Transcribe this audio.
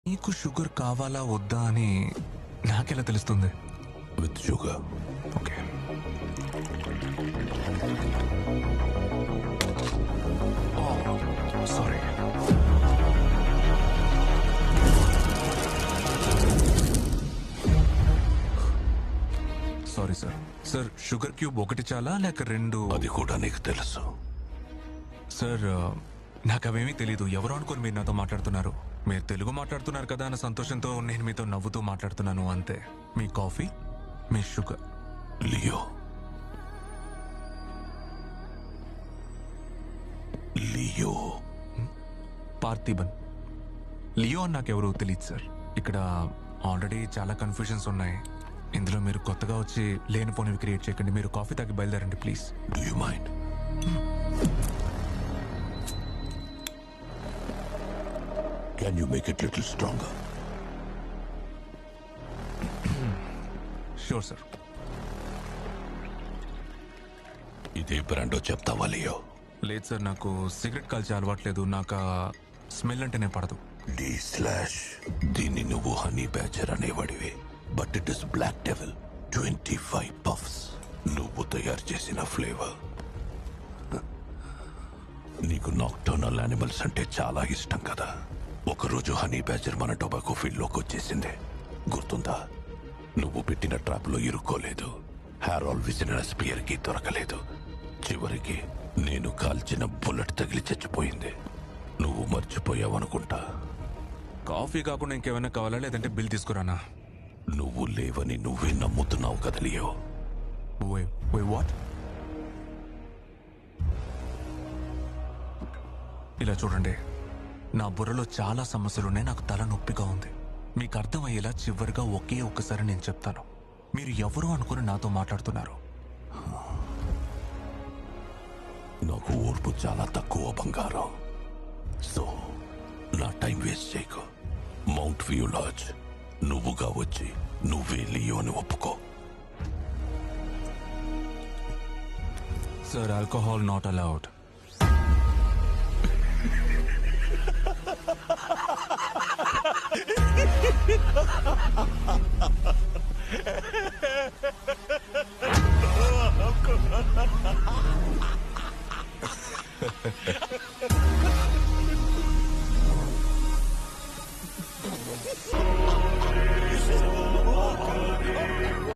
నీకు షుగర్ కావాలా వద్దా అని నాకెలా తెలుస్తుంది? With sugar. Okay. Sorry. Sorry sir. Sir sugar cube ఒకటి చాలా లేక రెండు? అది కూడా నీకు తెలుసు. సార్ నాకు అవేమీ తెలీదు. ఎవరు అనుకోని మీరు నాతో మాట్లాడుతున్నారు. మీరు తెలుగు మాట్లాడుతున్నారు కదా అన్న సంతోషంతో నేను మీతో నవ్వుతూ మాట్లాడుతున్నాను అంతే. మీ కాఫీ, మీ sugar. Leo, Leo. Parthiban. Leo అని నాకెవరు తెలియదు సార్. ఇక్కడ ఆల్రెడీ చాలా కన్ఫ్యూజన్స్ ఉన్నాయి. ఇందులో మీరు కొత్తగా వచ్చి లేనిపోనివి క్రియేట్ చేయకండి. మీరు కాఫీ తాగి బయలుదేరండి please. Do you mind? Can you make it little stronger? Sure sir. ఇదే బ్రాండో చెప్తావా లియో? లేదు సార్, నాకు సిగరెట్ కాల్చే అలవాట్లేదు. నాకు స్మెల్ అంటేనే పడదు. D/. దీన్ని నువ్వు హనీ బ్యాచర్ అనేవాడివి, but it is black devil. 25 puffs. నువ్వు తయారు చేసిన ఫ్లేవర్. నీకు నాక్టర్నల్ యానిమల్స్ అంటే చాలా ఇష్టం కదా. ఒకరోజు హనీ బ్యాచర్ మన టొబాకో ఫీల్డ్ లోకి వచ్చేసింది, గుర్తుందా? నువ్వు పెట్టిన ట్రాప్ లో ఇరుక్కోలేదు. హ్యారాల్ విసిరిన స్పియర్ కి దొరకలేదు. చివరికి నేను కాల్చిన బుల్లెట్ తగిలి చచ్చిపోయింది. నువ్వు మర్చిపోయావనుకుంటా. కాఫీ కాకుండా ఇంకేమైనా కావాలా, లేదంటే బిల్ తీసుకురానా? నువ్వు లేవని నువ్వే నమ్ముతున్నావు కదా లియో. వాట్? ఇలా చూడండి, నా బుర్రలో చాలా సమస్యలున్నాయి. నాకు తల నొప్పిగా ఉంది. మీకు అర్థమయ్యేలా చివరిగా ఒకే ఒక్కసారి నేను చెప్తాను. మీరు ఎవరు అనుకుని నాతో మాట్లాడుతున్నారు? నాకు ఓర్పు చాలా తక్కువ బంగారం. సో నా టైం వేస్ట్ చేయకు. మౌంట్ వ్యూ లాడ్జ్ నువ్వుగా వచ్చి నువ్వే లియో అని ఒప్పుకో. Sir, alcohol not allowed.